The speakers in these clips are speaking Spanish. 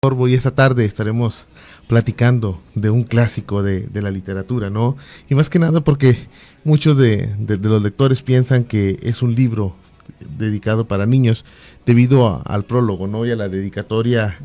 Corvo, y esta tarde estaremos platicando de un clásico de la literatura, ¿no? Y más que nada porque muchos de los lectores piensan que es un libro dedicado para niños debido al prólogo, ¿no? Y a la dedicatoria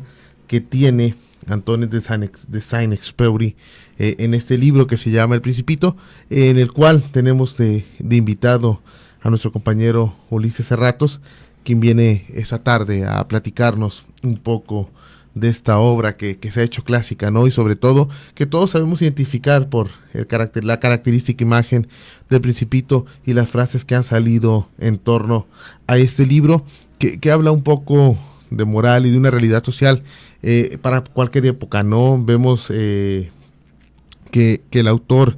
que tiene Antoine de Saint-Exupéry en este libro que se llama El Principito, en el cual tenemos de invitado a nuestro compañero Ulises Serratos, quien viene esta tarde a platicarnos un poco de esta obra que se ha hecho clásica, ¿no? Y sobre todo que todos sabemos identificar por la característica imagen del Principito y las frases que han salido en torno a este libro que habla un poco de moral y de una realidad social para cualquier época, ¿no? Vemos que el autor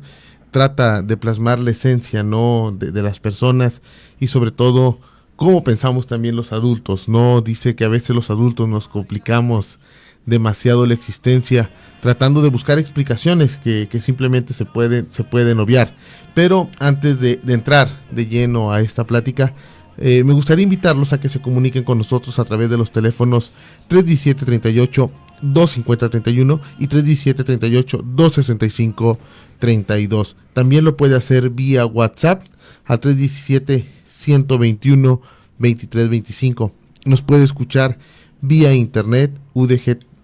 trata de plasmar la esencia, ¿no? de las personas y sobre todo cómo pensamos también los adultos, ¿no? Dice que a veces los adultos nos complicamos demasiado la existencia tratando de buscar explicaciones que simplemente se pueden obviar. Pero antes de entrar de lleno a esta plática, me gustaría invitarlos a que se comuniquen con nosotros a través de los teléfonos 317-38-250-31 y 317-38-265-32. También lo puede hacer vía WhatsApp al 317-121-2325. Nos puede escuchar vía internet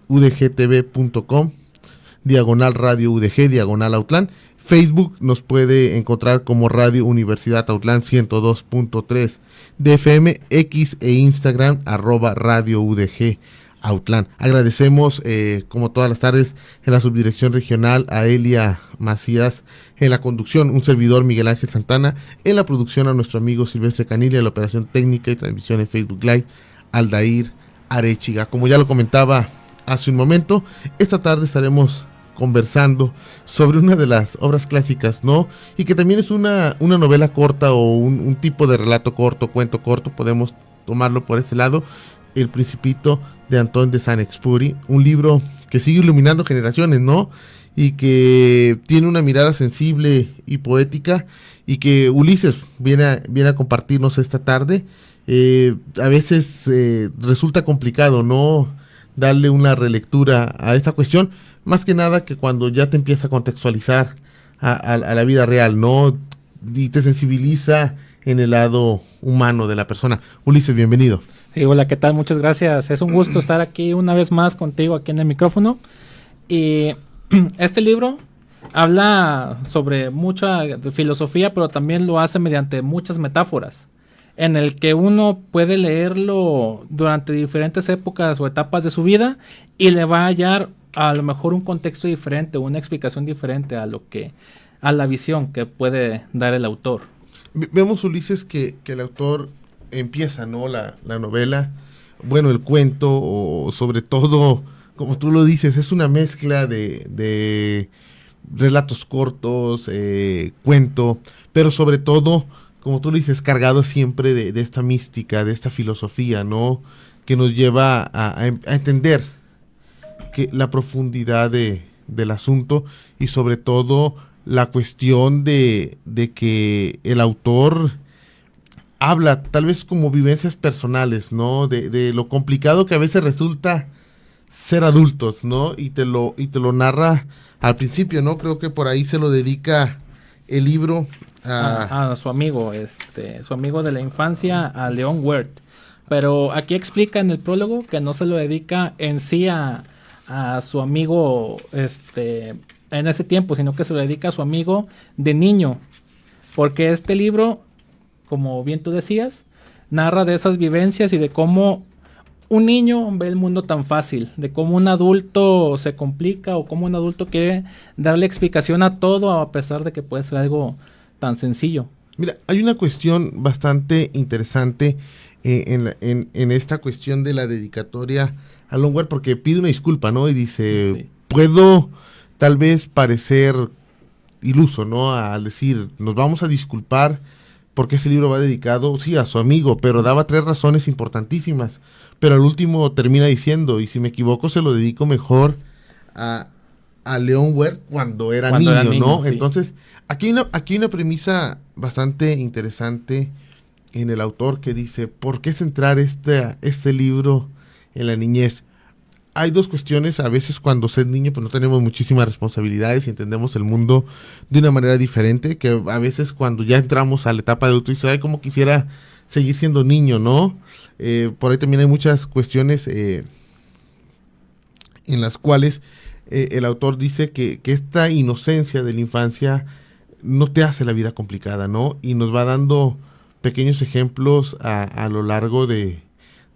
udgtv.com, diagonal radio UDG, diagonal Autlán. Facebook nos puede encontrar como Radio Universidad Autlán 102.3 de FM, X e Instagram @Radio UDG Autlán. Agradecemos como todas las tardes en la subdirección regional a Elia Macías en la conducción, un servidor Miguel Ángel Santana, en la producción a nuestro amigo Silvestre Canilla, en la operación técnica y transmisión en Facebook Live, Aldair Arechiga. Como ya lo comentaba hace un momento, esta tarde estaremos conversando sobre una de las obras clásicas, ¿no? Y que también es una novela corta o un tipo de relato corto, cuento corto, podemos tomarlo por ese lado, El Principito de Antoine de Saint-Exupéry, un libro que sigue iluminando generaciones, ¿no? Y que tiene una mirada sensible y poética y que Ulises viene a compartirnos esta tarde. A veces resulta complicado, ¿no? Darle una relectura a esta cuestión, más que nada que cuando ya te empieza a contextualizar a la vida real, ¿no? Y te sensibiliza en el lado humano de la persona. Ulises, bienvenido. Sí, hola, ¿qué tal? Muchas gracias. Es un gusto estar aquí una vez más contigo aquí en el micrófono. Y este libro habla sobre mucha filosofía, pero también lo hace mediante muchas metáforas, en el que uno puede leerlo durante diferentes épocas o etapas de su vida y le va a hallar a lo mejor un contexto diferente, una explicación diferente a la visión que puede dar el autor. Vemos, Ulises, que el autor empieza, ¿no? La novela, bueno, el cuento, o sobre todo, como tú lo dices, es una mezcla de relatos cortos, cuento, pero sobre todo, como tú lo dices, cargado siempre de esta mística, de esta filosofía, ¿no? Que nos lleva a entender que la profundidad del asunto y sobre todo la cuestión de que el autor habla tal vez como vivencias personales, ¿no? De lo complicado que a veces resulta ser adultos, ¿no? Y te lo narra al principio, ¿no? Creo que por ahí se lo dedica el libro a su amigo, su amigo de la infancia, a Leon Werth. Pero aquí explica en el prólogo que no se lo dedica en sí a su amigo en ese tiempo, sino que se lo dedica a su amigo de niño, porque este libro, como bien tú decías, narra de esas vivencias y de cómo un niño ve el mundo tan fácil, de cómo un adulto se complica o cómo un adulto quiere darle explicación a todo a pesar de que puede ser algo tan sencillo. Mira, hay una cuestión bastante interesante en esta cuestión de la dedicatoria a Longwell, porque pide una disculpa, ¿no? Y dice, sí, puedo tal vez parecer iluso, ¿no? Al decir, nos vamos a disculpar porque ese libro va dedicado, sí, a su amigo, pero daba 3 razones importantísimas. Pero al último termina diciendo, y si me equivoco se lo dedico mejor a Leon Werth cuando era niño, ¿no? Sí. Entonces, aquí hay una premisa bastante interesante en el autor que dice, ¿por qué centrar este libro en la niñez? hay dos cuestiones. A veces cuando ser niño pues no tenemos muchísimas responsabilidades y entendemos el mundo de una manera diferente, que a veces cuando ya entramos a la etapa de adulto dices, ay, cómo quisiera seguir siendo niño, ¿no? Por ahí también hay muchas cuestiones en las cuales el autor dice que esta inocencia de la infancia no te hace la vida complicada, ¿no? Y nos va dando pequeños ejemplos a lo largo de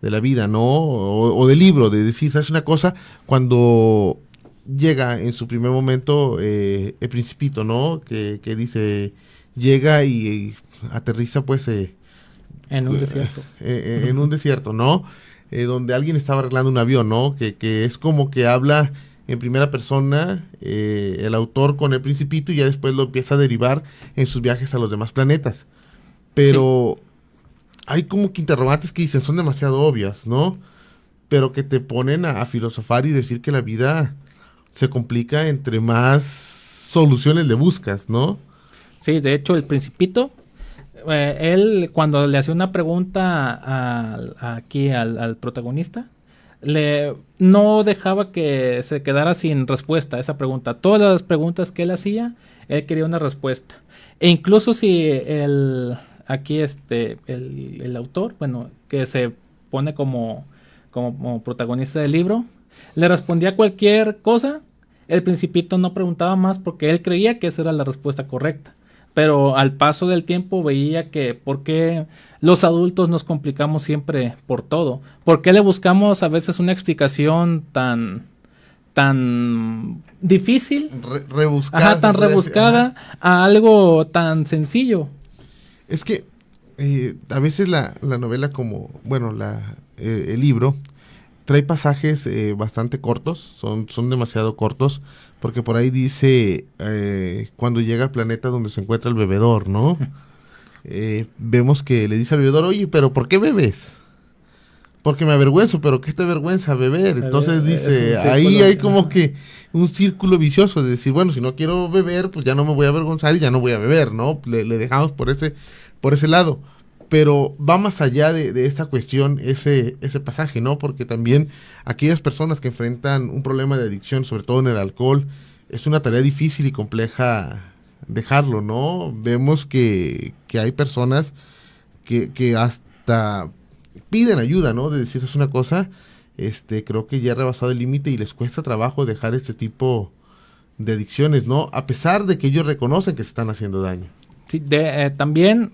la vida, ¿no? O del libro, de decir, ¿sabes una cosa? Cuando llega en su primer momento el Principito, ¿no? Que dice, llega y aterriza pues En un desierto. en un desierto, ¿no? Donde alguien estaba arreglando un avión, ¿no? Que es como que habla en primera persona el autor con el Principito y ya después lo empieza a derivar en sus viajes a los demás planetas. Pero sí, hay como que interrogantes que dicen son demasiado obvias, ¿no? Pero que te ponen a filosofar y decir que la vida se complica entre más soluciones le buscas, ¿no? Sí, de hecho el Principito, él cuando le hacía una pregunta aquí al protagonista, no dejaba que se quedara sin respuesta a esa pregunta. Todas las preguntas que él hacía, él quería una respuesta. E incluso si el autor, bueno, que se pone como protagonista del libro, le respondía cualquier cosa, el Principito no preguntaba más porque él creía que esa era la respuesta correcta. Pero al paso del tiempo veía que por qué los adultos nos complicamos siempre por todo. ¿Por qué le buscamos a veces una explicación tan difícil? Rebuscada. Tan rebuscada a algo tan sencillo. Es que a veces la novela como, bueno, el libro trae pasajes bastante cortos, son demasiado cortos, porque por ahí dice cuando llega al planeta donde se encuentra el bebedor, ¿no? Vemos que le dice al bebedor, oye, pero ¿por qué bebes? Porque me avergüenzo, pero ¿qué te avergüenza beber? Entonces dice, ahí hay como que un círculo vicioso de decir, bueno, si no quiero beber, pues ya no me voy a avergonzar y ya no voy a beber, ¿no? Le dejamos por ese lado. Pero va más allá de esta cuestión, ese pasaje, ¿no? Porque también aquellas personas que enfrentan un problema de adicción, sobre todo en el alcohol, es una tarea difícil y compleja dejarlo, ¿no? Vemos que hay personas que hasta piden ayuda, ¿no? De decir, es una cosa, creo que ya ha rebasado el límite y les cuesta trabajo dejar este tipo de adicciones, ¿no? A pesar de que ellos reconocen que se están haciendo daño. Sí, también...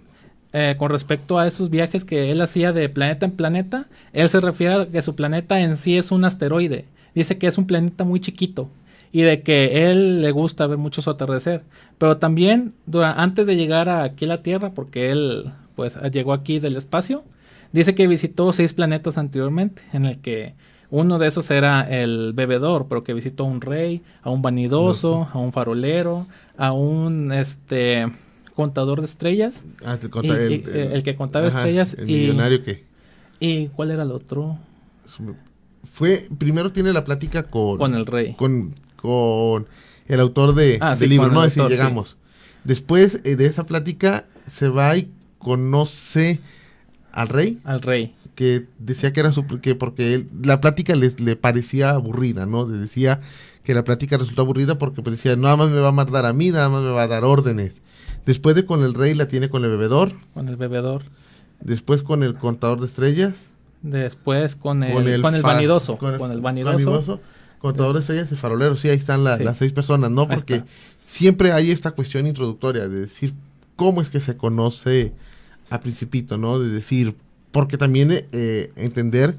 con respecto a esos viajes que él hacía de planeta en planeta, él se refiere a que su planeta en sí es un asteroide. Dice que es un planeta muy chiquito y de que él le gusta ver mucho su atardecer. Pero también antes de llegar aquí a la Tierra, porque él pues llegó aquí del espacio, dice que visitó 6 planetas anteriormente, en el que uno de esos era el bebedor, pero que visitó a un rey, a un vanidoso, a un farolero, a un contador de estrellas. El que contaba estrellas. El millonario que. ¿Y cuál era el otro? Primero tiene la plática con el rey. Con el autor del libro, ¿no? Así llegamos. Sí. Después de esa plática se va y conoce al rey. Al rey. Que decía que era porque la plática le parecía aburrida, ¿no? Decía que la plática resultó aburrida porque pues decía, nada más me va a mandar a mí, nada más me va a dar órdenes. Después de con el rey la tiene con el bebedor. Con el bebedor. Después con el contador de estrellas. Después con el vanidoso. Con el vanidoso. Contador de estrellas y farolero. Sí, ahí están las 6 personas, ¿no? Porque siempre hay esta cuestión introductoria de decir cómo es que se conoce a Principito, ¿no? De decir, porque también entender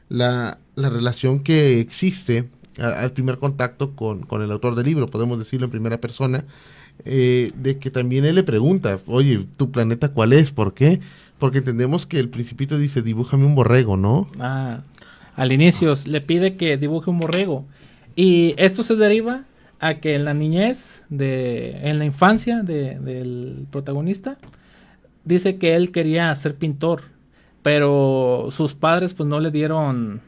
la relación que existe al primer contacto con el autor del libro, podemos decirlo en primera persona, de que también él le pregunta, oye, ¿tu planeta cuál es? ¿Por qué? Porque entendemos que el Principito dice, dibújame un borrego, ¿no? Al inicio le pide que dibuje un borrego. Y esto se deriva a que en la niñez, en la infancia del protagonista, dice que él quería ser pintor. pero sus padres pues no le dieron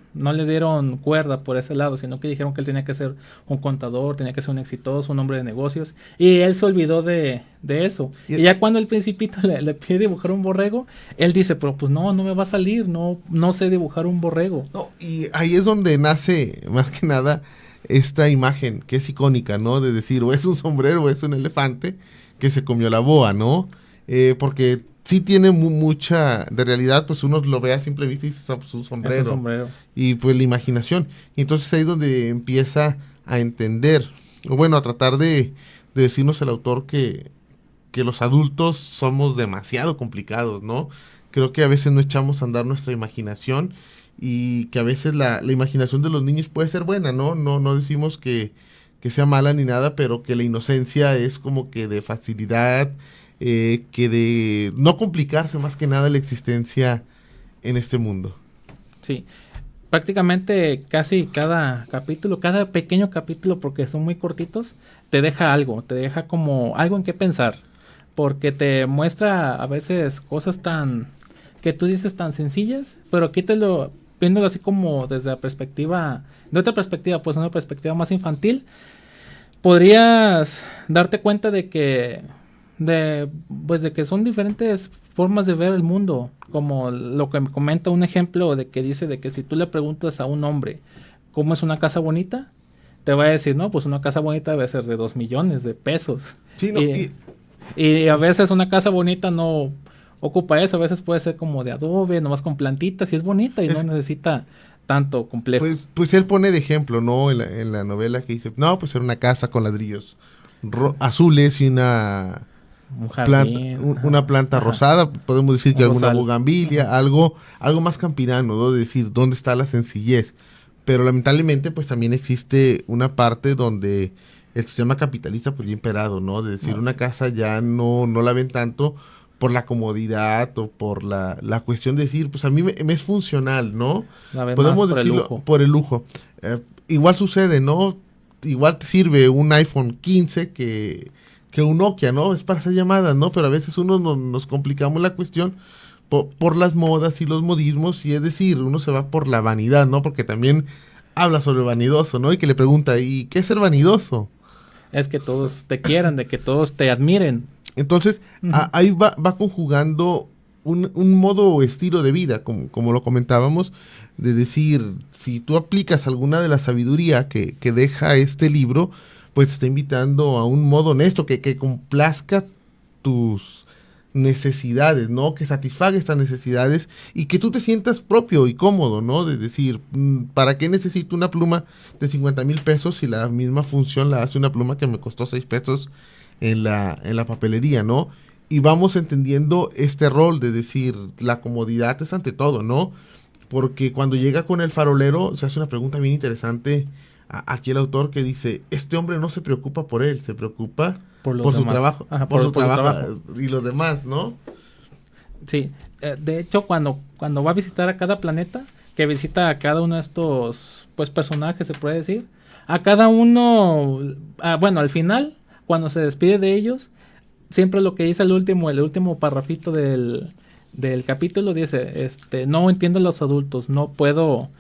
cuerda por ese lado, sino que dijeron que él tenía que ser un contador, tenía que ser un exitoso, un hombre de negocios, y él se olvidó de eso. Y ya cuando el Principito le pide dibujar un borrego, él dice, pero pues no me va a salir, no sé dibujar un borrego. No, y ahí es donde nace, más que nada, esta imagen que es icónica, ¿no? De decir, o es un sombrero o es un elefante que se comió la boa, ¿no? Porque sí tiene mucha de realidad, pues uno lo ve a simple vista y dice, "Ah, pues, un sombrero". Es un sombrero. Y pues la imaginación. Y entonces ahí es donde empieza a entender, o bueno, a tratar de decirnos el autor que los adultos somos demasiado complicados, ¿no? Creo que a veces no echamos a andar nuestra imaginación y que a veces la imaginación de los niños puede ser buena, ¿no? No decimos que sea mala ni nada, pero que la inocencia es como que de facilidad, que de no complicarse más que nada la existencia en este mundo. Sí, prácticamente casi cada capítulo, cada pequeño capítulo, porque son muy cortitos, te deja algo, te deja como algo en qué pensar, porque te muestra a veces cosas que tú dices tan sencillas, pero aquí viéndolo así como desde la perspectiva, de otra perspectiva, pues una perspectiva más infantil, podrías darte cuenta pues de que son diferentes formas de ver el mundo, como lo que me comenta un ejemplo de que dice de que si tú le preguntas a un hombre cómo es una casa bonita, te va a decir, no, pues una casa bonita debe ser de 2 millones de pesos. Sí, no, Y a veces una casa bonita no ocupa eso, a veces puede ser como de adobe, nomás con plantitas, y es bonita y no necesita tanto complejo. Pues él pone de ejemplo, ¿no? En la novela que dice, no, pues era una casa con ladrillos azules y una Un jardín, una planta ajá, rosada, podemos decir que un alguna rosal. bugambilia, algo más campirano, ¿no? De decir, ¿dónde está la sencillez? Pero lamentablemente, pues también existe una parte donde el sistema capitalista, pues ya imperado, ¿no? De decir, No, una casa ya no la ven tanto por la comodidad o por la cuestión de decir, pues a mí me es funcional, ¿no? la ve más Podemos por el decirlo lujo. por el lujo. Igual sucede, ¿no? Igual te sirve un iPhone 15 que un Nokia, ¿no? Es para hacer llamadas, ¿no? Pero a veces nos complicamos la cuestión por las modas y los modismos, y es decir, uno se va por la vanidad, ¿no? Porque también habla sobre vanidoso, ¿no? Y que le pregunta, ¿y qué es ser vanidoso? Es que todos te quieran, de que todos te admiren. Entonces, ahí va conjugando un modo o estilo de vida, como lo comentábamos, de decir, si tú aplicas alguna de la sabiduría que deja este libro, pues te está invitando a un modo honesto que complazca tus necesidades, ¿no? Que satisfaga estas necesidades y que tú te sientas propio y cómodo, ¿no? De decir, ¿para qué necesito una pluma de 50,000 pesos si la misma función la hace una pluma que me costó 6 pesos en la papelería, ¿no? Y vamos entendiendo este rol de decir, la comodidad es ante todo, ¿no? Porque cuando llega con el farolero, se hace una pregunta bien interesante aquí el autor que dice, este hombre no se preocupa por él, se preocupa Por los por su demás. trabajo, Ajá, por su por el trabajo trabajo. y los demás, ¿no? Sí, de hecho cuando va a visitar a cada planeta, que visita a cada uno de estos pues personajes, se puede decir, a cada uno, bueno, al final, cuando se despide de ellos, siempre lo que dice el último parrafito del capítulo dice, no entiendo a los adultos, no puedo,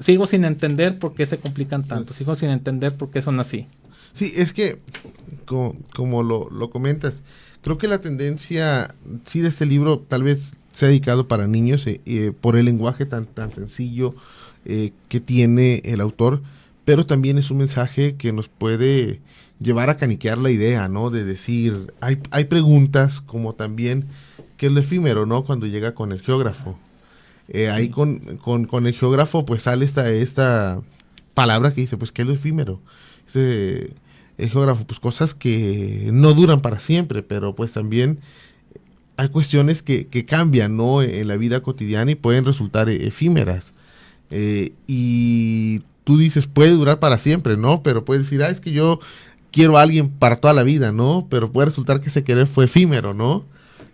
sigo sin entender por qué se complican tanto, sigo sin entender por qué son así. Sí, es que, como lo comentas, creo que la tendencia, sí, de este libro tal vez sea dedicado para niños por el lenguaje tan sencillo que tiene el autor, pero también es un mensaje que nos puede llevar a caniquear la idea, ¿no? De decir, hay preguntas como también, que es lo efímero, ¿no? Cuando llega con el geógrafo. Ahí con el geógrafo pues sale esta palabra que dice, pues, ¿qué es lo efímero? El geógrafo, pues cosas que no duran para siempre, pero pues también hay cuestiones que cambian, ¿no? En la vida cotidiana y pueden resultar efímeras. Y tú dices, puede durar para siempre, ¿no? Pero puedes decir, es que yo quiero a alguien para toda la vida, ¿no? Pero puede resultar que ese querer fue efímero, ¿no?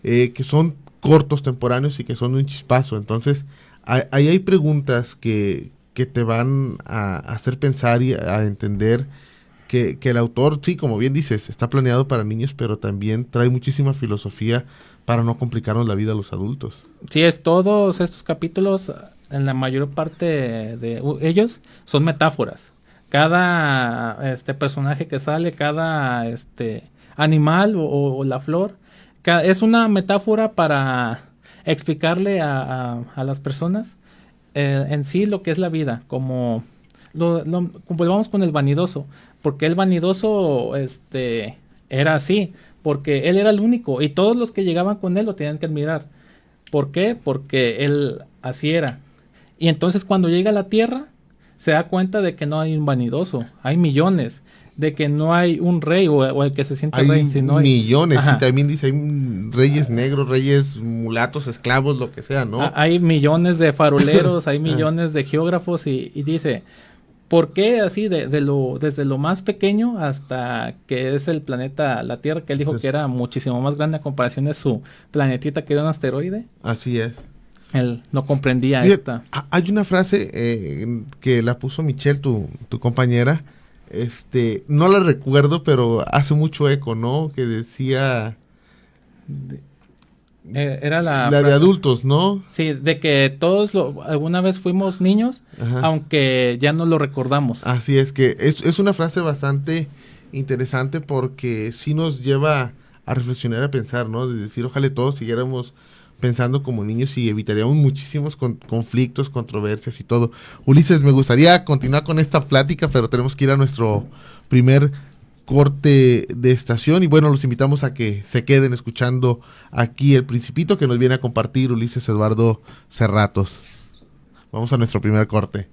Que son cortos, temporáneos y que son un chispazo. Entonces, ahí hay preguntas que te van a hacer pensar y a entender que el autor, sí, como bien dices, está planeado para niños, pero también trae muchísima filosofía para no complicarnos la vida a los adultos. Sí, es todos estos capítulos, en la mayor parte de ellos, son metáforas. Cada personaje que sale, cada animal o la flor, es una metáfora para explicarle a las personas en sí lo que es la vida, como volvamos con el vanidoso, porque el vanidoso era así, porque él era el único y todos los que llegaban con él lo tenían que admirar. ¿Por qué? Porque él así era. Y entonces cuando llega a la Tierra, se da cuenta de que no hay un vanidoso, hay millones, de que no hay un rey o el que se siente Hay rey, sino hay... millones, y Ajá. también dice, hay reyes negros, reyes mulatos, esclavos, lo que sea, ¿no? Hay millones de faroleros, hay Ah, millones de geógrafos y dice, ¿por qué así desde lo más pequeño hasta que es el planeta, la Tierra, que él dijo pues, que era muchísimo más grande a comparación de su planetita que era un asteroide? así es. Él no comprendía Fíjate, esta. hay una frase que la puso Michelle, tu compañera. No la recuerdo, pero hace mucho eco, ¿no? Que decía Era la la de frase. adultos, ¿no? Sí, de que todos alguna vez fuimos niños, Ajá. aunque ya no lo recordamos. Así es que es una frase bastante interesante porque sí nos lleva a reflexionar, a pensar, ¿no? De decir, ojalá todos siguiéramos pensando como niños y evitaríamos muchísimos conflictos, controversias y todo. Ulises, me gustaría continuar con esta plática, pero tenemos que ir a nuestro primer corte de estación y bueno, los invitamos a que se queden escuchando aquí El Principito que nos viene a compartir Ulises Eduardo Cerratos. Vamos a nuestro primer corte.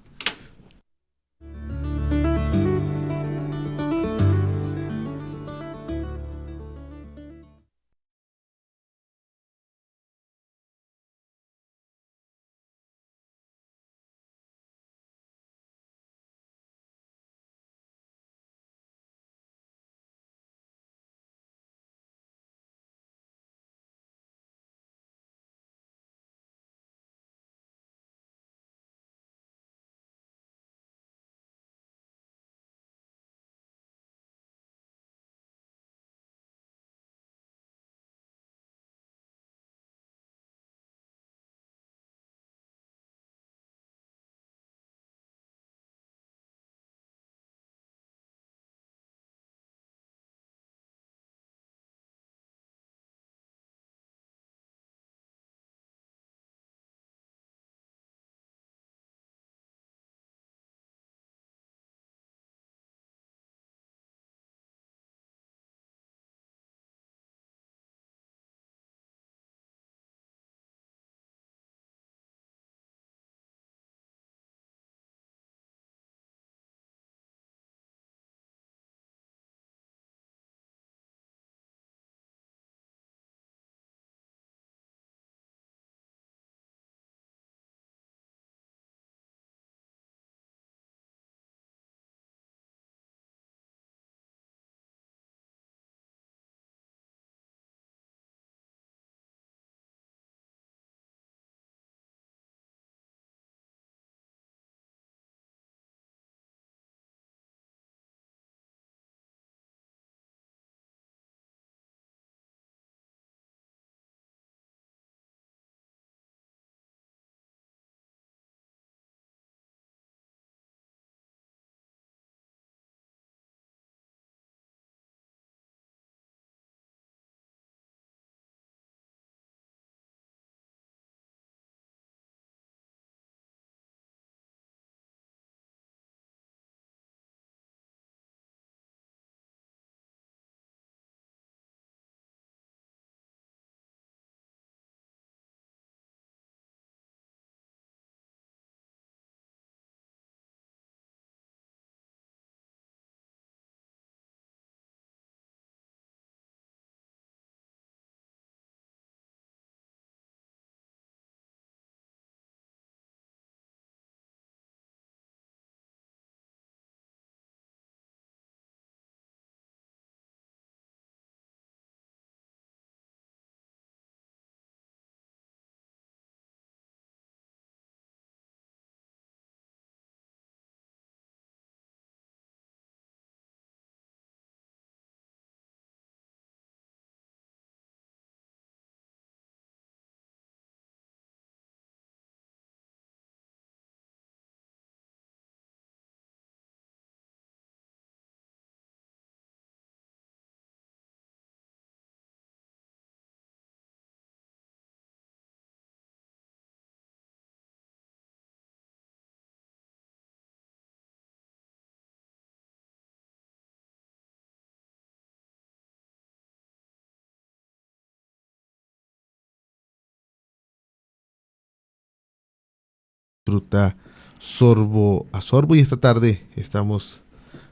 disfruta sorbo a sorbo. Y esta tarde estamos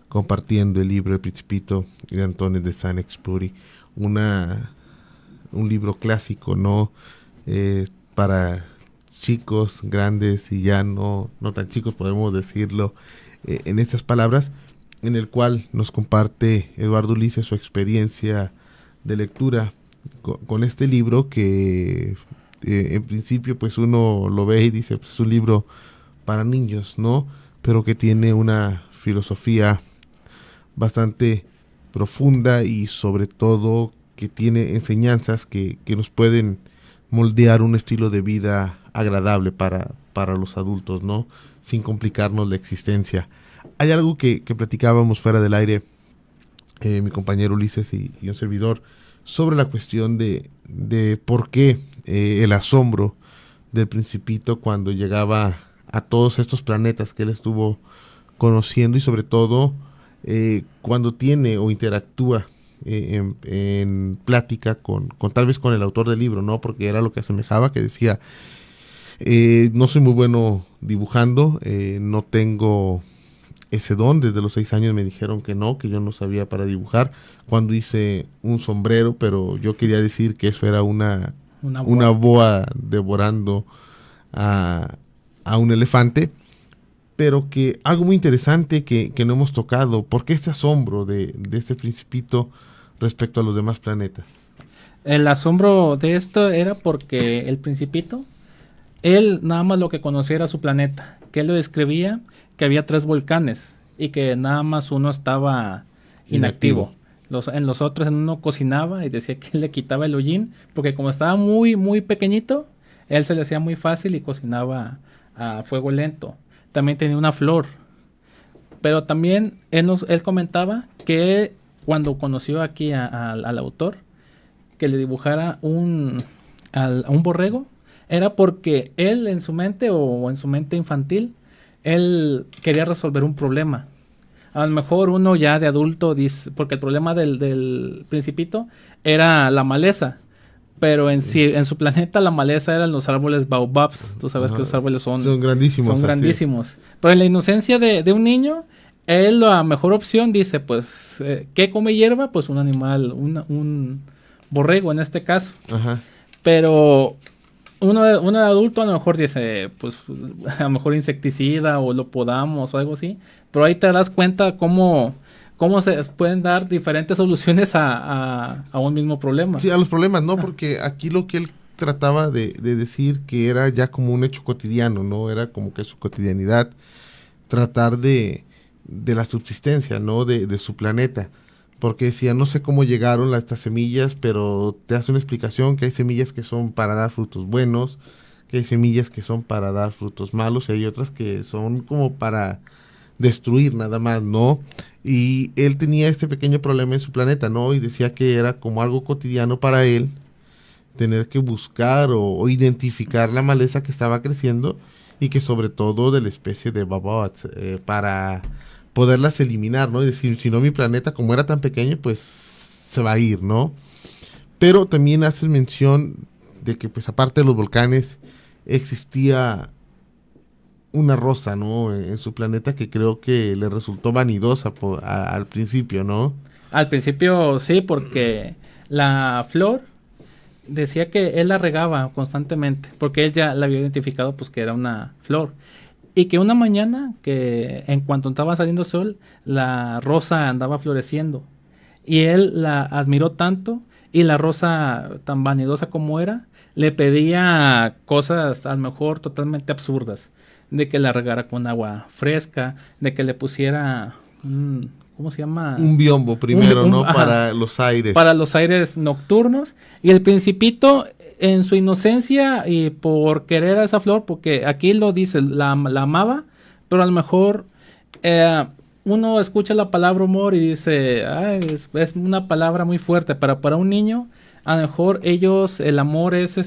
compartiendo el libro El Principito de Antoine de Saint-Exupéry, un libro clásico, ¿no? Para chicos, grandes y ya no tan chicos, podemos decirlo en estas palabras, en el cual nos comparte Eduardo Ulises su experiencia de lectura con este libro que en principio pues uno lo ve y dice pues, es un libro para niños, ¿no? Pero que tiene una filosofía bastante profunda y sobre todo que tiene enseñanzas que nos pueden moldear un estilo de vida agradable para los adultos, ¿no? Sin complicarnos la existencia. Hay algo que platicábamos fuera del aire, mi compañero Ulises y un servidor, sobre la cuestión de por qué el asombro del Principito cuando llegaba a todos estos planetas que él estuvo conociendo y sobre todo cuando tiene o interactúa en plática con tal vez con el autor del libro, ¿no? Porque era lo que asemejaba, que decía, no soy muy bueno dibujando, no tengo ese don, desde los 6 años me dijeron que yo no sabía para dibujar, cuando hice un sombrero, pero yo quería decir que eso era una boa devorando a un elefante, pero que algo muy interesante que no hemos tocado, ¿por qué este asombro de este Principito respecto a los demás planetas? El asombro de esto era porque el Principito, él nada más lo que conocía era su planeta, que él lo describía que había 3 volcanes y que nada más uno estaba inactivo. En los otros en uno cocinaba y decía que él le quitaba el hollín, porque como estaba muy, muy pequeñito, él se le hacía muy fácil y cocinaba a fuego lento. También tenía una flor. Pero también él comentaba que cuando conoció aquí al autor, que le dibujara a un borrego, era porque él en su mente o en su mente infantil, él quería resolver un problema. A lo mejor uno ya de adulto dice, porque el problema del Principito era la maleza, pero en su planeta la maleza eran los árboles baobabs. Tú sabes que los árboles son grandísimos. Son grandísimos. Pero en la inocencia de un niño, él la mejor opción dice, pues, ¿qué come hierba? Pues un animal, un borrego en este caso. Ajá. Pero uno de adulto a lo mejor dice, pues a lo mejor insecticida o lo podamos o algo así, pero ahí te das cuenta cómo se pueden dar diferentes soluciones a un mismo problema. Sí, a los problemas, ¿no? Porque aquí lo que él trataba de decir que era ya como un hecho cotidiano, ¿no? Era como que su cotidianidad, tratar de la subsistencia, ¿no? De su planeta. Porque decía, no sé cómo llegaron estas semillas, pero te hace una explicación que hay semillas que son para dar frutos buenos, que hay semillas que son para dar frutos malos, y hay otras que son como para destruir nada más, ¿no? Y él tenía este pequeño problema en su planeta, ¿no? Y decía que era como algo cotidiano para él tener que buscar o identificar la maleza que estaba creciendo y que sobre todo de la especie de baobabs, para poderlas eliminar, ¿no? Y decir, si no mi planeta, como era tan pequeño, pues se va a ir, ¿no? Pero también haces mención de que, pues aparte de los volcanes, existía una rosa, ¿no? En su planeta que creo que le resultó vanidosa al principio, ¿no? Al principio sí, porque la flor decía que él la regaba constantemente, porque él ya la había identificado pues que era una flor. Y que una mañana, que en cuanto estaba saliendo el sol, la rosa andaba floreciendo. Y él la admiró tanto, y la rosa, tan vanidosa como era, le pedía cosas a lo mejor totalmente absurdas. De que la regara con agua fresca, de que le pusiera, ¿cómo se llama? Un biombo primero, ¿no? Ajá, para los aires. Para los aires nocturnos. Y el Principito, en su inocencia y por querer a esa flor, porque aquí lo dice, la amaba, pero a lo mejor uno escucha la palabra amor y dice, ay, es una palabra muy fuerte, pero para un niño, a lo mejor el amor es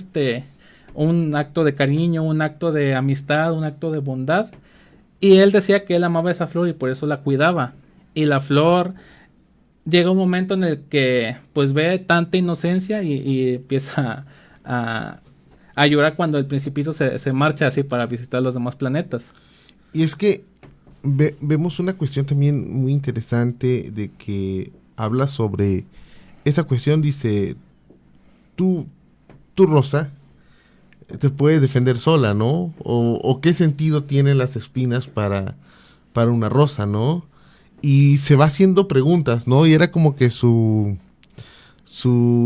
un acto de cariño, un acto de amistad, un acto de bondad. Y él decía que él amaba esa flor y por eso la cuidaba. Y la flor llega un momento en el que pues ve tanta inocencia y empieza a a llorar cuando el Principito se marcha así para visitar los demás planetas. Y es que vemos una cuestión también muy interesante de que habla sobre esa cuestión, dice, tú, tú Rosa, te puedes defender sola, ¿no? O qué sentido tienen las espinas para una rosa, ¿no? Y se va haciendo preguntas, ¿no? Y era como que su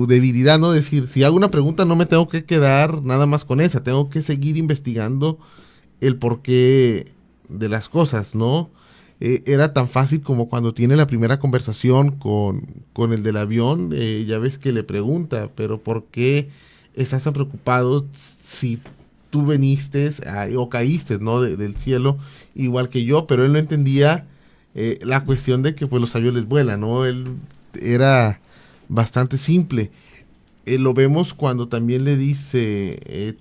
debilidad, ¿no? Decir, si hago una pregunta no me tengo que quedar nada más con esa, tengo que seguir investigando el porqué de las cosas, ¿no? Era tan fácil como cuando tiene la primera conversación con el del avión, ya ves que le pregunta, pero ¿por qué estás tan preocupado si tú veniste o caíste, ¿no? Del cielo, igual que yo, pero él no entendía la cuestión de que pues los aviones vuelan, ¿no? Él era bastante simple. Lo vemos cuando también le dice,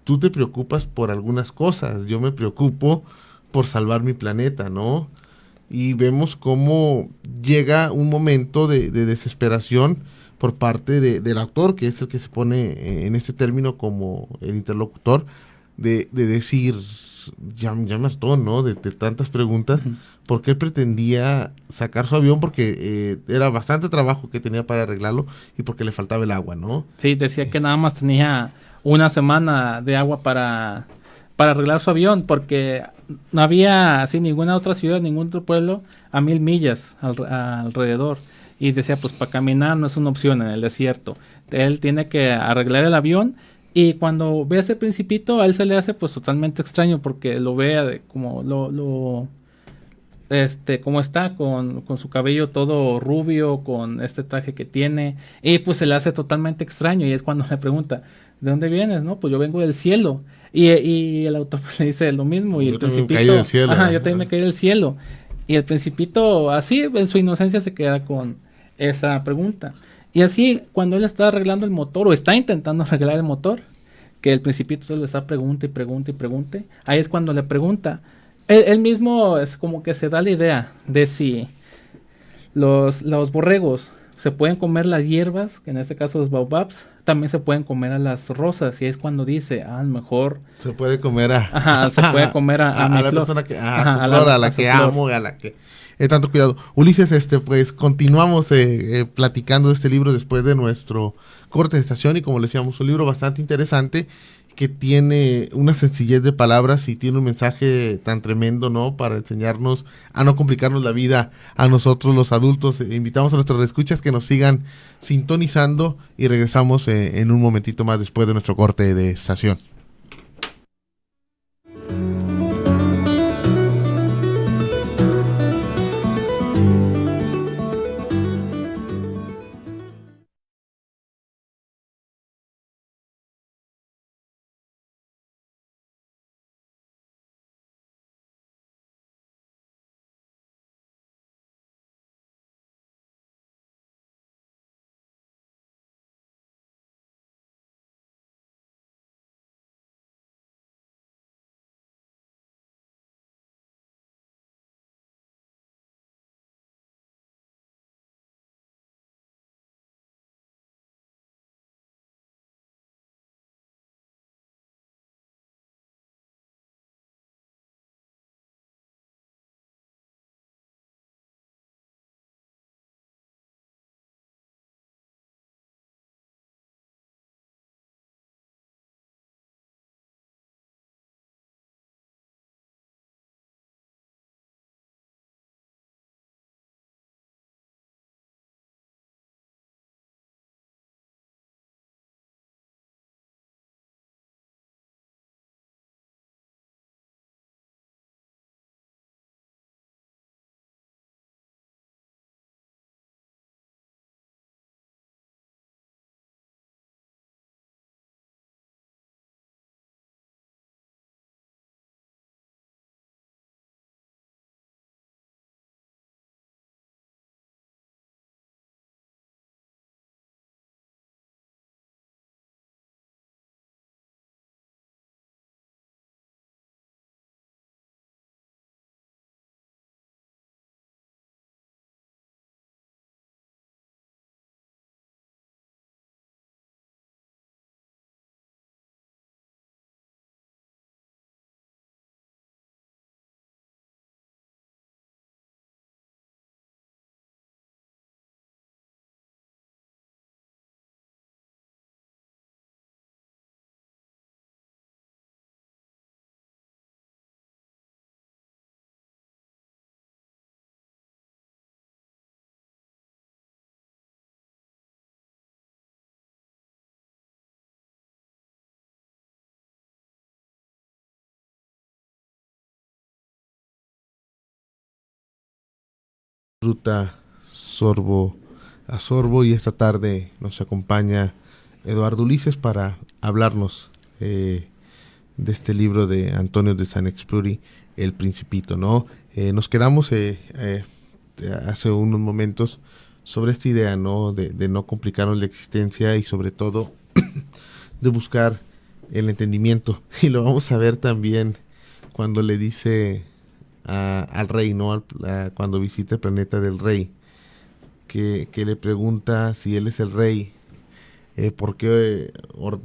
tú te preocupas por algunas cosas, yo me preocupo por salvar mi planeta, ¿no? Y vemos cómo llega un momento de desesperación por parte del autor, que es el que se pone en este término como el interlocutor, de decir, ya me hartó, ¿no? De tantas preguntas, Ujú. porque él pretendía sacar su avión porque era bastante trabajo que tenía para arreglarlo y porque le faltaba el agua, ¿no? Sí, decía que nada más tenía una semana de agua para arreglar su avión, porque no había así ninguna otra ciudad, ningún otro pueblo a 1000 millas alrededor. Y decía, pues para caminar no es una opción en el desierto. Él tiene que arreglar el avión. Y cuando ve a ese principito, a él se le hace pues totalmente extraño porque lo ve como como está con su cabello todo rubio, con este traje que tiene, y pues se le hace totalmente extraño y es cuando le pregunta, ¿de dónde vienes? No, pues yo vengo del cielo. Y el autor pues, le dice lo mismo y el Yo también caí del principito, cielo. ajá, yo también me caí del cielo. Y el principito así en su inocencia se queda con esa pregunta. Y así cuando él está arreglando el motor o está intentando arreglar el motor, que el principito solo le está pregunta y pregunta y pregunte, ahí es cuando le pregunta, él mismo es como que se da la idea de si los borregos se pueden comer las hierbas, que en este caso los baobabs, también se pueden comer a las rosas. Y es cuando dice, a lo mejor, Se puede comer ajá, se puede comer a mi a la flor. persona que, a su Ajá, flor, a la a su que flor. amo, a la que he tanto cuidado. Ulises, pues continuamos platicando de este libro después de nuestro corte de estación y como le decíamos, un libro bastante interesante que tiene una sencillez de palabras y tiene un mensaje tan tremendo, ¿no? Para enseñarnos a no complicarnos la vida a nosotros los adultos. Invitamos a nuestros escuchas que nos sigan sintonizando y regresamos en un momentito más después de nuestro corte de estación. disfruta sorbo a sorbo, y esta tarde nos acompaña Eduardo Ulises para hablarnos de este libro de Antonio de Saint-Exupéry, El Principito, ¿no? Nos quedamos hace unos momentos sobre esta idea, ¿no? De no complicarnos la existencia y sobre todo de buscar el entendimiento. Y lo vamos a ver también cuando le dice al rey, ¿no? Cuando visita el planeta del rey, que le pregunta si él es el rey, ¿por qué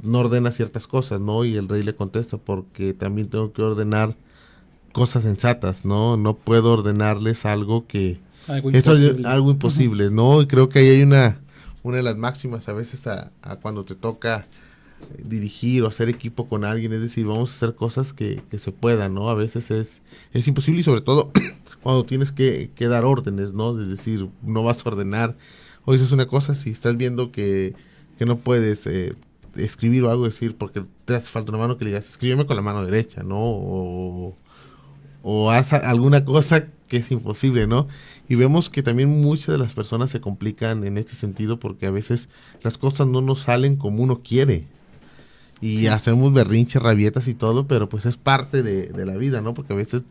no ordena ciertas cosas, ¿no? Y el rey le contesta, porque también tengo que ordenar cosas sensatas, ¿no? No puedo ordenarles algo que algo imposible, ¿no? Y creo que ahí hay una de las máximas a veces a cuando te toca dirigir o hacer equipo con alguien, es decir, vamos a hacer cosas que se puedan, ¿no? A veces es imposible, y sobre todo cuando tienes que dar órdenes, ¿no? Es decir, no vas a ordenar, o dices una cosa, si estás viendo que no puedes escribir o algo, decir, porque te hace falta una mano, que le digas, escríbeme con la mano derecha, ¿no? O haz alguna cosa que es imposible, ¿no? Y vemos que también muchas de las personas se complican en este sentido, porque a veces las cosas no nos salen como uno quiere. Y sí, hacemos berrinches, rabietas y todo, pero pues es parte de la vida, ¿no? Porque a veces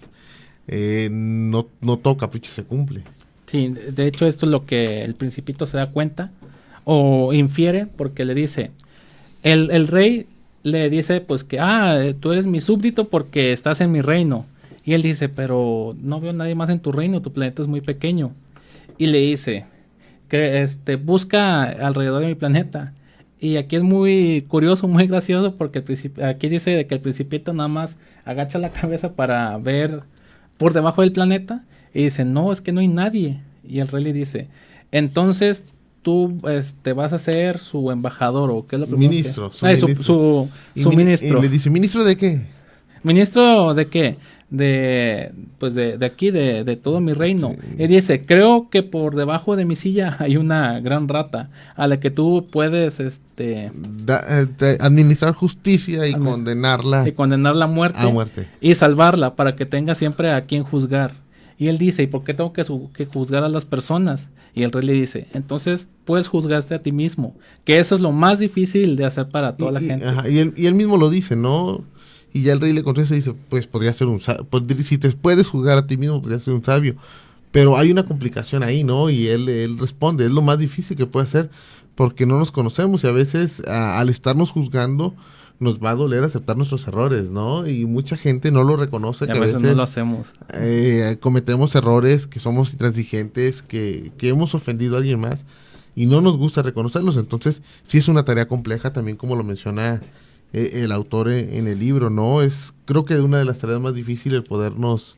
no todo capricho se cumple. Sí, de hecho esto es lo que el Principito se da cuenta o infiere, porque le dice, el rey le dice pues que, tú eres mi súbdito porque estás en mi reino. Y él dice, pero no veo a nadie más en tu reino, tu planeta es muy pequeño. Y le dice, que busca alrededor de mi planeta. Y aquí es muy curioso, muy gracioso, porque aquí dice de que el Principito nada más agacha la cabeza para ver por debajo del planeta, y dice, no, es que no hay nadie. Y el rey le dice, entonces tú vas a ser su embajador, o qué es lo primero ministro, su ministro. Y le dice, ¿ministro de qué? ¿Ministro de qué? De aquí, de todo mi reino. Sí. Y dice, creo que por debajo de mi silla hay una gran rata a la que tú puedes administrar justicia y condenarla. Y condenarla a muerte. Y salvarla para que tenga siempre a quien juzgar. Y él dice, ¿y por qué tengo que juzgar a las personas? Y el rey le dice, entonces puedes juzgarte a ti mismo, que eso es lo más difícil de hacer para toda la gente. Ajá, y él mismo lo dice, ¿no? Y ya el rey le contesta y dice, pues podría ser un sabio, si te puedes juzgar a ti mismo, podría ser un sabio. Pero hay una complicación ahí, ¿no? Y él responde, es lo más difícil que puede hacer, porque no nos conocemos, y a veces al estarnos juzgando nos va a doler aceptar nuestros errores, ¿no? Y mucha gente no lo reconoce. Y a veces no lo hacemos. Cometemos errores, que somos intransigentes, que hemos ofendido a alguien más, y no nos gusta reconocerlos. Entonces, sí es una tarea compleja, también como lo menciona el autor en el libro, ¿no? Creo que una de las tareas más difíciles podernos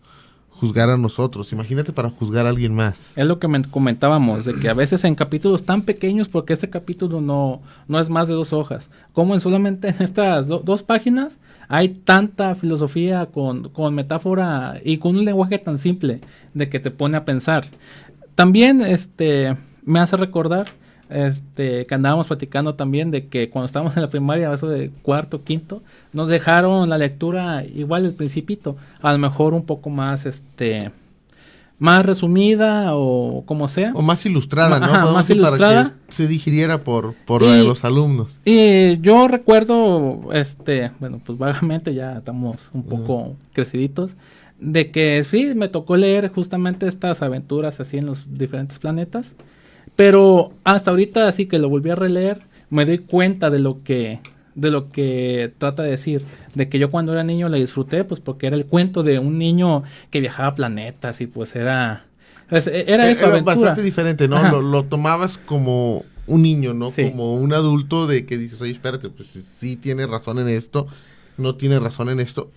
juzgar a nosotros. Imagínate para juzgar a alguien más. Es lo que comentábamos, de que a veces en capítulos tan pequeños, porque este capítulo no es más de 2 hojas, como en solamente en estas 2 páginas hay tanta filosofía con metáfora y con un lenguaje tan simple de que te pone a pensar. También me hace recordar que andábamos platicando también de que cuando estábamos en la primaria, eso de 4º, 5º, nos dejaron la lectura igual El Principito, a lo mejor un poco más más resumida o como sea, o más ilustrada, ¿no? Ajá, más ilustrada, para que se digiriera por los alumnos. Y yo recuerdo bueno, pues vagamente, ya estamos un poco creciditos, de que sí me tocó leer justamente estas aventuras así en los diferentes planetas. Pero hasta ahorita, así que lo volví a releer, me doy cuenta de lo que trata de decir. De que yo cuando era niño la disfruté, pues porque era el cuento de un niño que viajaba a planetas y pues era eso, aventura. Bastante diferente, ¿no? Lo tomabas como un niño, ¿no? Sí. Como un adulto de que dices, oye, espérate, pues sí tiene razón en esto, no tiene razón en esto,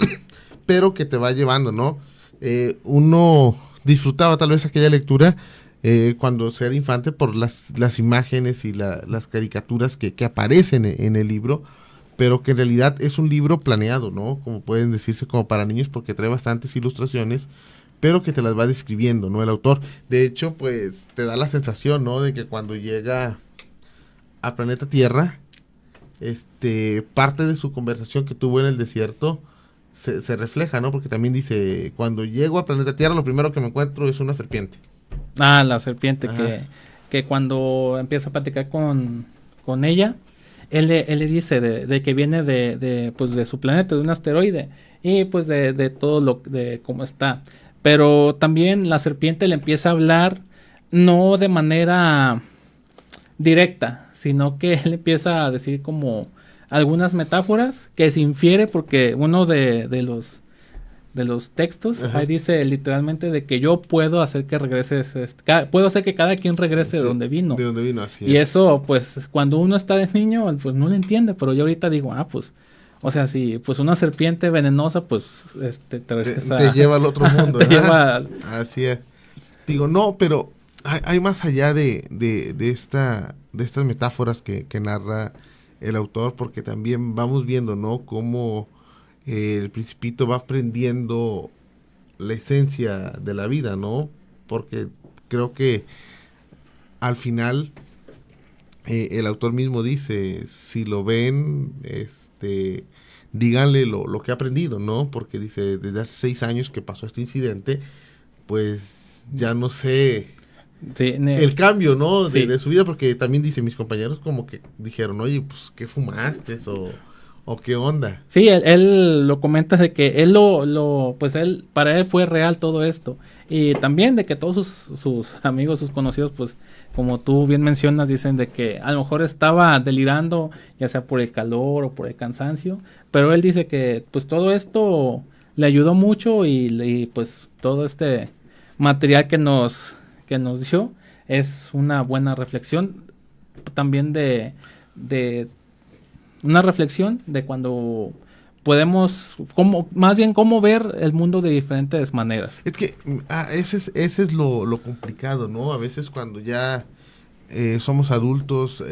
pero que te va llevando, ¿no? Uno disfrutaba tal vez aquella lectura cuando se era infante por las imágenes y las caricaturas que aparecen en el libro, pero que en realidad es un libro planeado, ¿no? Como pueden decirse, como para niños, porque trae bastantes ilustraciones, pero que te las va describiendo, ¿no? El autor. De hecho, pues te da la sensación, ¿no? De que cuando llega a planeta Tierra, parte de su conversación que tuvo en el desierto se refleja, ¿no? Porque también dice, cuando llego a planeta Tierra, lo primero que me encuentro es una serpiente. Ah, la serpiente Ajá. que cuando empieza a platicar con ella, él le dice de que viene pues de su planeta, de un asteroide, y pues de todo de cómo está. Pero también la serpiente le empieza a hablar no de manera directa, sino que él empieza a decir como algunas metáforas que se infiere porque uno de los textos, ahí Ajá. dice literalmente de que yo puedo hacer que regreses, puedo hacer que cada quien regrese de Sí, donde vino. de dónde vino, así Y es. eso, pues, cuando uno está de niño, pues no lo entiende, pero yo ahorita digo, pues, o sea, si pues una serpiente venenosa, pues, te Te regresa, lleva al otro mundo, te ajá. lleva, Así es. Digo, no, pero hay más allá de estas metáforas que narra el autor, porque también vamos viendo, ¿no? Cómo el Principito va aprendiendo la esencia de la vida, ¿no? Porque creo que al final el autor mismo dice, si lo ven, díganle lo que ha aprendido, ¿no? Porque dice, desde hace 6 años que pasó este incidente, pues ya no sé sí, el cambio, ¿no? sí. De su vida, porque también dice, mis compañeros como que dijeron, oye, pues, ¿qué fumaste? O qué onda. Sí, él lo comenta de que él pues él, para él fue real todo esto. Y también de que todos sus amigos, sus conocidos, pues, como tú bien mencionas, dicen de que a lo mejor estaba delirando, ya sea por el calor o por el cansancio. Pero él dice que, pues, todo esto le ayudó mucho y pues, todo este material que nos dio es una buena reflexión también de una reflexión de cuando podemos, más bien cómo ver el mundo de diferentes maneras. Es que ese es lo complicado, ¿no? A veces cuando ya somos adultos,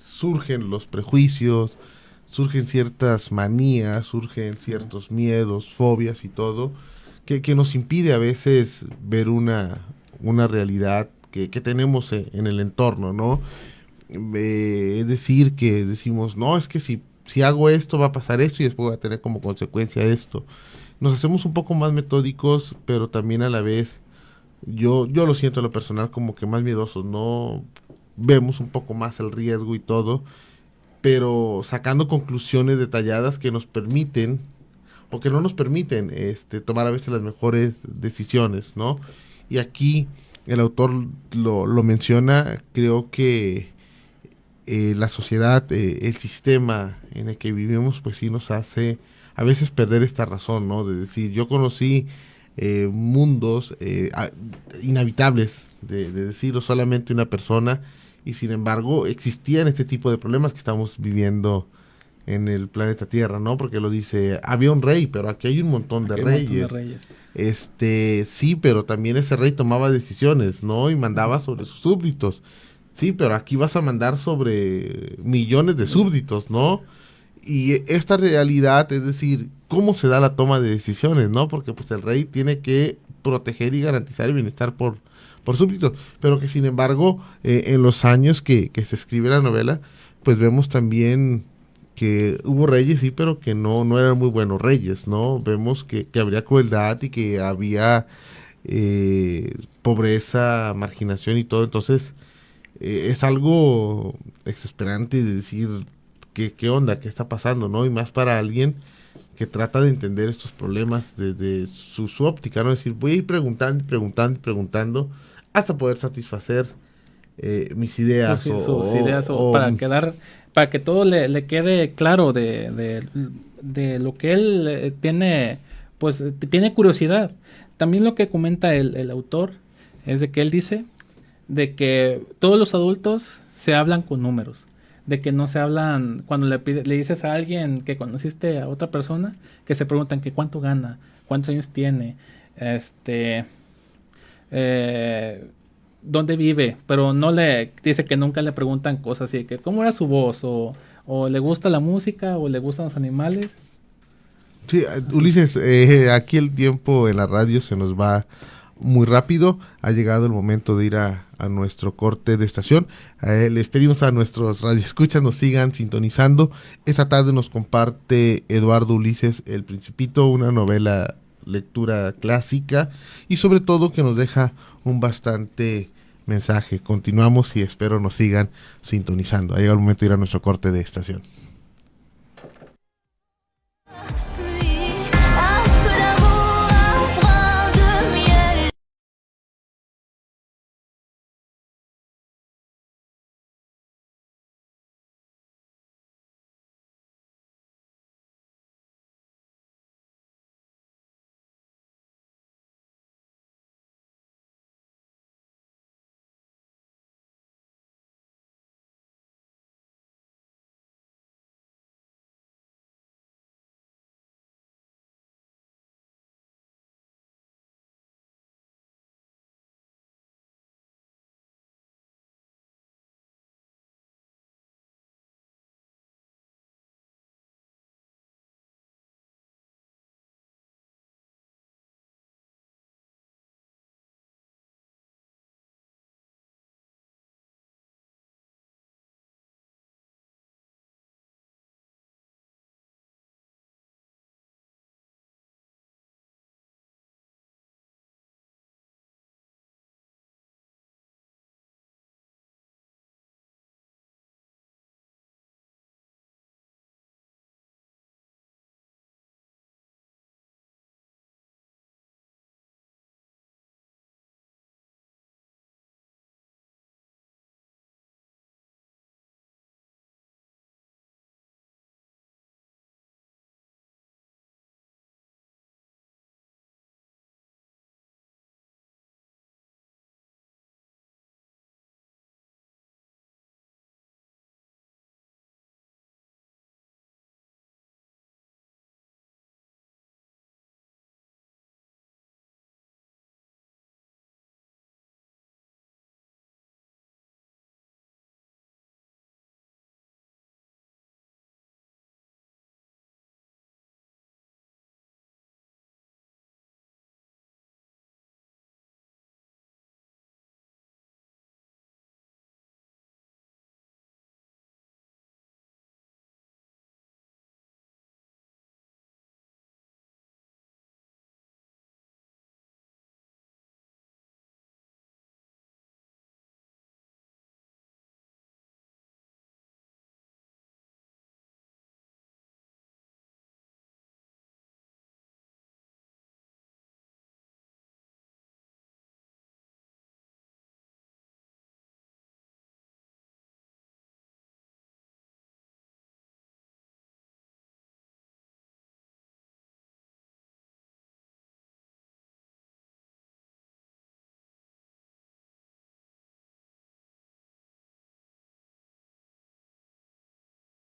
surgen los prejuicios, surgen ciertas manías, surgen ciertos miedos, fobias y todo, que nos impide a veces ver una realidad que tenemos en el entorno, ¿no? Es decir, que decimos, no, es que si hago esto va a pasar esto y después va a tener como consecuencia esto. Nos hacemos un poco más metódicos, pero también a la vez, yo lo siento a lo personal como que más miedosos, ¿no? Vemos un poco más el riesgo y todo, pero sacando conclusiones detalladas que nos permiten o que no nos permiten tomar a veces las mejores decisiones, ¿no? Y aquí el autor lo menciona, creo que la sociedad, el sistema en el que vivimos, pues sí nos hace a veces perder esta razón, ¿no? De decir, yo conocí mundos inhabitables, de decirlo solamente una persona, y sin embargo existían este tipo de problemas que estamos viviendo en el planeta Tierra, ¿no? Porque lo dice, había un rey, pero aquí hay un montón de Aquí hay un montón de reyes. reyes. Sí, pero también ese rey tomaba decisiones, ¿no? Y mandaba sobre sus súbditos. Sí, pero aquí vas a mandar sobre millones de súbditos, ¿no? Y esta realidad, es decir, cómo se da la toma de decisiones, ¿no? Porque pues el rey tiene que proteger y garantizar el bienestar por súbditos, pero que sin embargo, en los años que se escribe la novela, pues vemos también que hubo reyes, sí, pero que no eran muy buenos reyes, ¿no? Vemos que habría crueldad y que había pobreza, marginación y todo, entonces es algo exasperante de decir qué onda, qué está pasando, ¿no? Y más para alguien que trata de entender estos problemas desde su óptica, ¿no? Es decir, voy a ir preguntando, preguntando, preguntando hasta poder satisfacer mis ideas Sus ideas o para que todo le quede claro de lo que él tiene, pues tiene curiosidad. También lo que comenta el autor es de que él dice de que todos los adultos se hablan con números, de que no se hablan cuando le dices a alguien que conociste a otra persona, que se preguntan que cuánto gana, cuántos años tiene, eh, dónde vive, pero no le dice que nunca le preguntan cosas así, que cómo era su voz, o le gusta la música, o le gustan los animales. Sí, Así. Ulises, aquí el tiempo en la radio se nos va muy rápido. Ha llegado el momento de ir a nuestro corte de estación. Les pedimos a nuestros radioescuchas nos sigan sintonizando. Esta tarde nos comparte Eduardo Ulises El Principito, una novela lectura clásica y sobre todo que nos deja un bastante mensaje. Continuamos y espero nos sigan sintonizando. Ha llegado el momento de ir a nuestro corte de estación.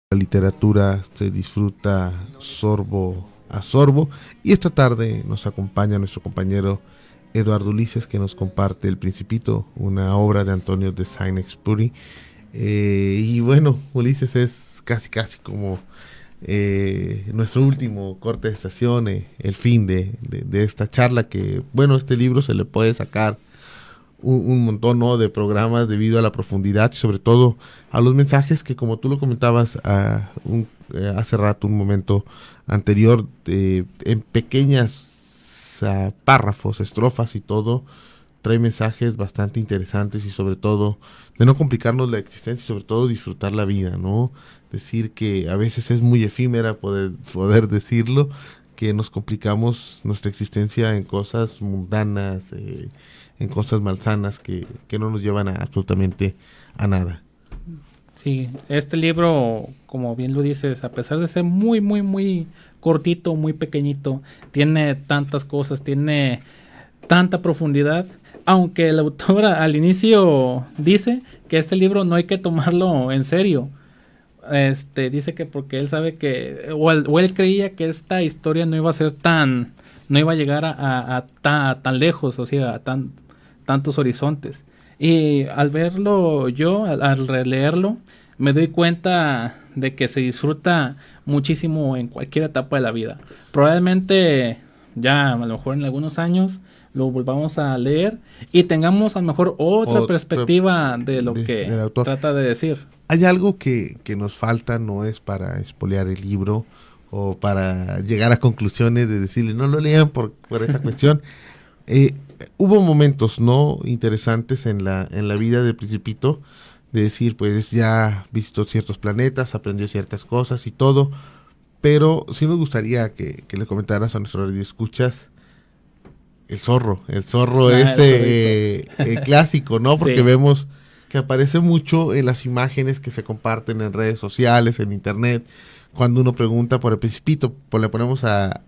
La literatura se disfruta sorbo a sorbo y esta tarde nos acompaña nuestro compañero Eduardo Ulises, que nos comparte El Principito, una obra de Antonio de Saint-Exupéry. Y bueno, Ulises, es casi como nuestro último corte de estación, el fin de esta charla, que bueno, este libro se le puede sacar un montón, ¿no?, de programas debido a la profundidad y sobre todo a los mensajes que, como tú lo comentabas hace rato, un momento anterior, en pequeñas párrafos, estrofas y todo, trae mensajes bastante interesantes y sobre todo de no complicarnos la existencia y sobre todo disfrutar la vida, ¿no? Decir que a veces es muy efímera poder decirlo, que nos complicamos nuestra existencia en cosas mundanas, en cosas malsanas que no nos llevan absolutamente a nada. Sí, este libro, como bien lo dices, a pesar de ser muy cortito, muy pequeñito, tiene tantas cosas, tiene tanta profundidad, aunque el autor al inicio dice que este libro no hay que tomarlo en serio. Dice que porque él sabe que, o él creía que esta historia no iba a ser no iba a llegar a tan lejos, o sea, a tantos horizontes. Y al verlo yo, al releerlo, me doy cuenta de que se disfruta muchísimo en cualquier etapa de la vida. Probablemente ya a lo mejor en algunos años lo volvamos a leer y tengamos a lo mejor otra perspectiva de lo que trata de decir. Hay algo que nos falta, no es para espolear el libro, o para llegar a conclusiones de decirle no lo lean por esta cuestión. Hubo momentos no interesantes en la vida del Principito, de decir, pues ya visitó ciertos planetas, aprendió ciertas cosas y todo, pero sí nos gustaría que le comentaras a nuestros radioescuchas el zorro ese clásico, ¿no? Porque Sí. vemos que aparece mucho en las imágenes que se comparten en redes sociales, en internet. Cuando uno pregunta por el Principito, pues le ponemos a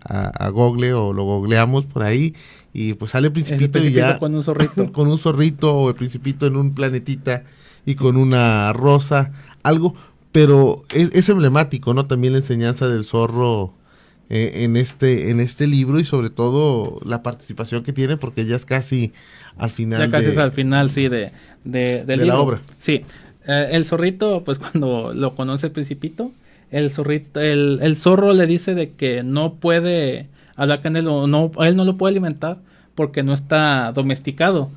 Google o lo googleamos por ahí y pues sale el Principito, y ya con un zorrito. con un zorrito o el Principito en un planetita y con una rosa, algo, pero es emblemático, ¿no? También la enseñanza del zorro en este libro, y sobre todo la participación que tiene, porque ya es casi al final Ya casi es al final, sí, del de libro. la obra. Sí. El zorrito, pues cuando lo conoce el Principito, el zorrito, el zorro le dice de que no puede hablar con él, o no, él no lo puede alimentar porque no está domesticado.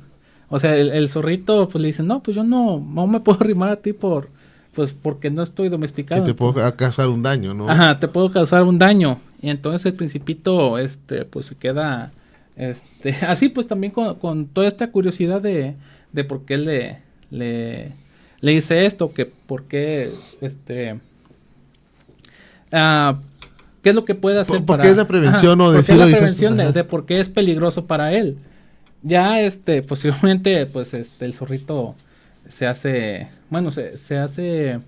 O sea, el zorrito pues le dice, no, pues yo no me puedo arrimar a ti pues porque no estoy Que domesticado. te puede causar un daño, ¿no? Ajá, te puedo causar un daño. Y entonces el Principito, pues se queda, así pues también con toda esta curiosidad de por qué le hice esto, que por qué, qué es lo que puede hacer ¿Por qué es la prevención, o por qué es decirlo? la Dices, prevención ajá. de por qué es peligroso para él. Ya, posiblemente, pues, el zorrito se hace, bueno, se hace,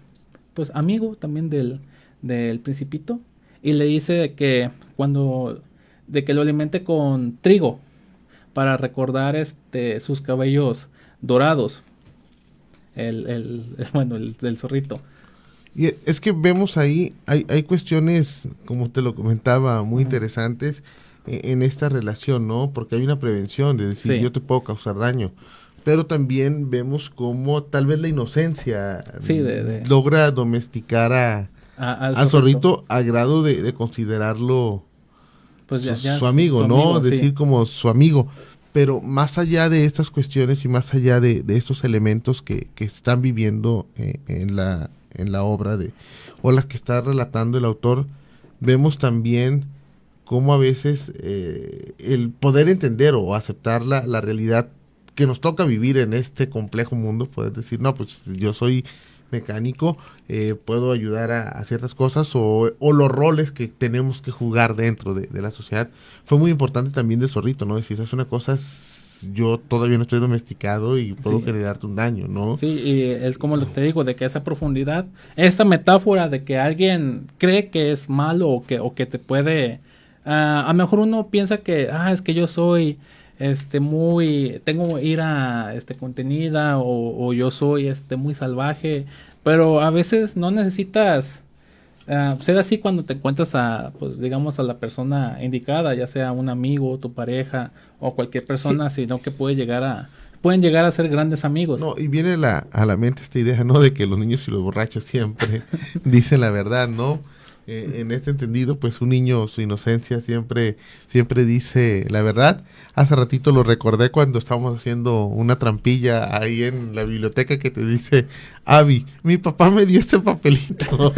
pues, amigo también del Principito, y le dice de que lo alimente con trigo para recordar, sus cabellos dorados, bueno, el zorrito. Y es que vemos ahí, hay cuestiones, como te lo comentaba, muy Ujú. interesantes en esta relación, ¿no? Porque hay una prevención de decir, Sí, yo te puedo causar daño, pero también vemos cómo tal vez la inocencia sí, de logra domesticar al al zorrito. zorrito a grado de considerarlo Pues ya su amigo, su ¿no? amigo, Decir sí. como su amigo. Pero más allá de estas cuestiones y más allá de estos elementos que están viviendo en la obra o las que está relatando el autor, vemos también cómo a veces el poder entender o aceptar la realidad que nos toca vivir en este complejo mundo, poder decir, no, pues yo soy mecánico, puedo ayudar a ciertas cosas, o los roles que tenemos que jugar dentro de la sociedad. Fue muy importante también del zorrito, ¿no? Decir, es una cosa, yo todavía no estoy domesticado y puedo Sí. generarte un daño, ¿no? Sí, y es como lo que te digo, de que esa profundidad, esta metáfora de que alguien cree que es malo o que te puede, a lo mejor uno piensa que, es que yo soy, tengo ira, contenida, o yo soy, muy salvaje, pero a veces no necesitas ser así cuando te encuentras pues digamos, a la persona indicada, ya sea un amigo, tu pareja o cualquier Sí, persona, sino que pueden llegar a ser grandes amigos. no, y viene a la mente esta idea, ¿no? De que los niños y los borrachos siempre dicen la verdad, ¿no? En este entendido, pues un niño, su inocencia siempre dice la verdad. Hace ratito lo recordé cuando estábamos haciendo una trampilla ahí en la biblioteca, que te dice, Avi, mi papá me dio este papelito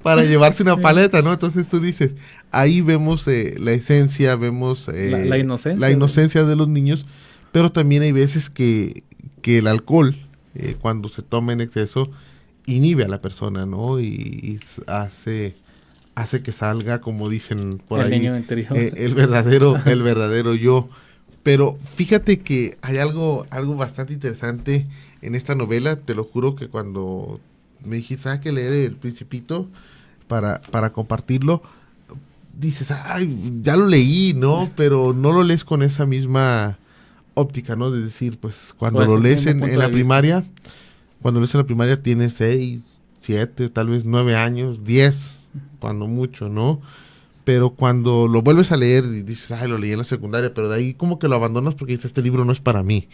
para llevarse una paleta, ¿no? Entonces tú dices, ahí vemos la esencia, vemos La inocencia. la inocencia de los niños, pero también hay veces que el alcohol, cuando se toma en exceso, inhibe a la persona, ¿no? Y hace que salga, como dicen por El ahí, niño interior. el verdadero yo. Pero fíjate que hay algo bastante interesante en esta novela. Te lo juro que cuando me dijiste, hay que leer El Principito para compartirlo, dices, ay, ya lo leí, ¿no? Pero no lo lees con esa misma óptica, ¿no? De decir, pues cuando Pues lo el lees mismo en punto la de vista. primaria, cuando lo lees en la primaria tienes 6, 7, tal vez 9 años, 10, cuando mucho, ¿no? Pero cuando lo vuelves a leer y dices, ay, lo leí en la secundaria, pero de ahí como que lo abandonas porque dices, este libro no es para mí.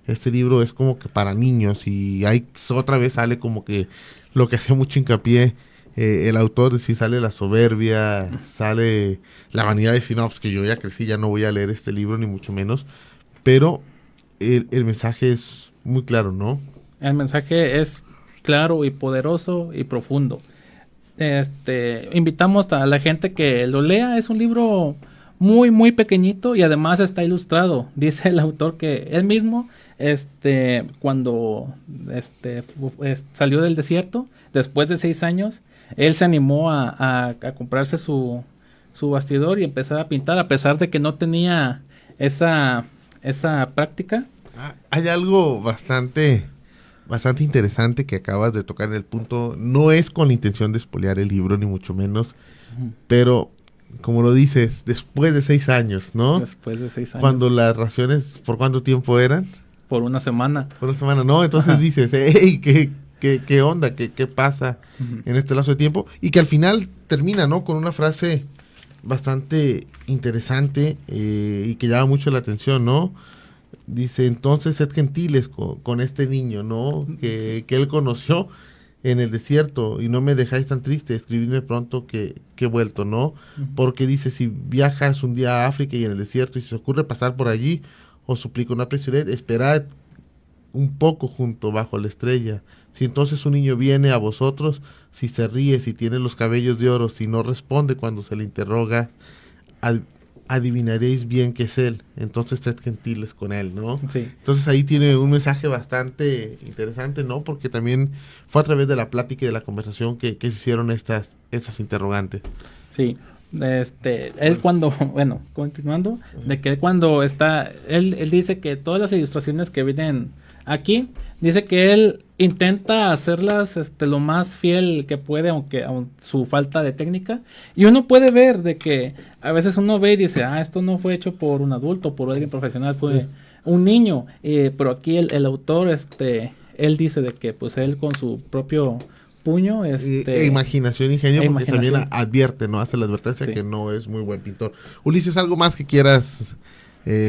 Este libro es como que para niños, y ahí otra vez sale como que lo que hace mucho hincapié el autor, de si sale la soberbia, sale la vanidad de decir, no, pues que yo ya crecí, ya no voy a leer este libro, ni mucho menos. Pero el mensaje es muy claro, ¿no? El mensaje es claro y poderoso y profundo. invitamos a la gente que lo lea. Es un libro muy, muy pequeñito y además está ilustrado. Dice el autor que él mismo, cuando salió del desierto, después de 6 años, él se animó a comprarse su bastidor y empezar a pintar, a pesar de que no tenía esa práctica. Hay algo bastante interesante que acabas de tocar en el punto. No es con la intención de espolear el libro, ni mucho menos, pero como lo dices, después de 6 años, ¿no? Después de 6 años. Cuando las raciones, ¿por cuánto tiempo eran? Por una semana. Por una semana, ¿no? Entonces dices, hey, ¿qué onda? ¿Qué pasa en este lazo de tiempo? Y que al final termina, ¿no? Con una frase bastante interesante y que llama mucho la atención, ¿no? Dice, entonces sed gentiles con este niño, ¿no? Que él conoció en el desierto y no me dejáis tan triste, escribidme pronto que he vuelto, ¿no? Porque dice, si viajas un día a África y en el desierto y se os ocurre pasar por allí, os suplico, no apresuréis, esperad un poco junto bajo la estrella. Si entonces un niño viene a vosotros, si se ríe, si tiene los cabellos de oro, si no responde cuando se le interroga, adivinaréis bien que es él, entonces sed gentiles con él, ¿no? Sí. Entonces ahí tiene un mensaje bastante interesante, ¿no? Porque también fue a través de la plática y de la conversación que se hicieron estas interrogantes. Sí. Él cuando, bueno, continuando, de que cuando está, él dice que todas las ilustraciones que vienen aquí, dice que él intenta hacerlas lo más fiel que puede, aunque su falta de técnica, y uno puede ver de que a veces uno ve y dice, esto no fue hecho por un adulto, por alguien profesional, fue un niño, pero aquí el autor, él dice de que pues él con su propio puño, imaginación, ingenio, porque también advierte, ¿no? Hace la advertencia que no es muy buen pintor. Ulises, ¿algo más que quieras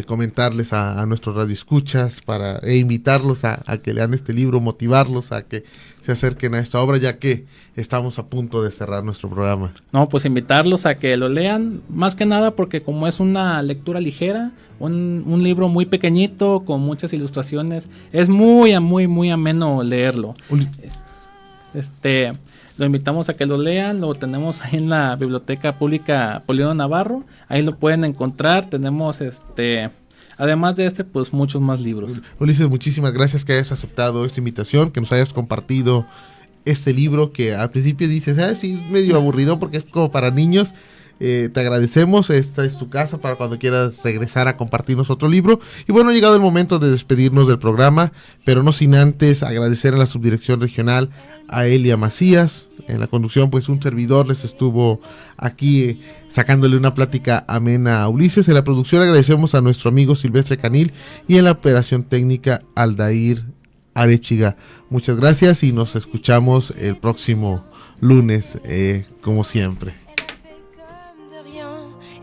comentarles a nuestros radioescuchas e invitarlos a que lean este libro, motivarlos a que se acerquen a esta obra, ya que estamos a punto de cerrar nuestro programa? No, pues invitarlos a que lo lean, más que nada porque como es una lectura ligera, un libro muy pequeñito, con muchas ilustraciones, es muy ameno leerlo. Lo invitamos a que lo lean, lo tenemos ahí en la Biblioteca Pública Polión Navarro, ahí lo pueden encontrar, tenemos además de pues muchos más libros. Ulises, muchísimas gracias que hayas aceptado esta invitación, que nos hayas compartido este libro que al principio dices, sí, es medio aburrido porque es como para niños. Te agradecemos, esta es tu casa para cuando quieras regresar a compartirnos otro libro. Y bueno, ha llegado el momento de despedirnos del programa, pero no sin antes agradecer a la subdirección regional, a Elia Macías. En la conducción, pues un servidor les estuvo aquí sacándole una plática amena a Ulises. En la producción agradecemos a nuestro amigo Silvestre Canil y en la operación técnica Aldair Arechiga. Muchas gracias y nos escuchamos el próximo lunes, como siempre.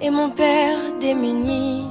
Et mon père démuni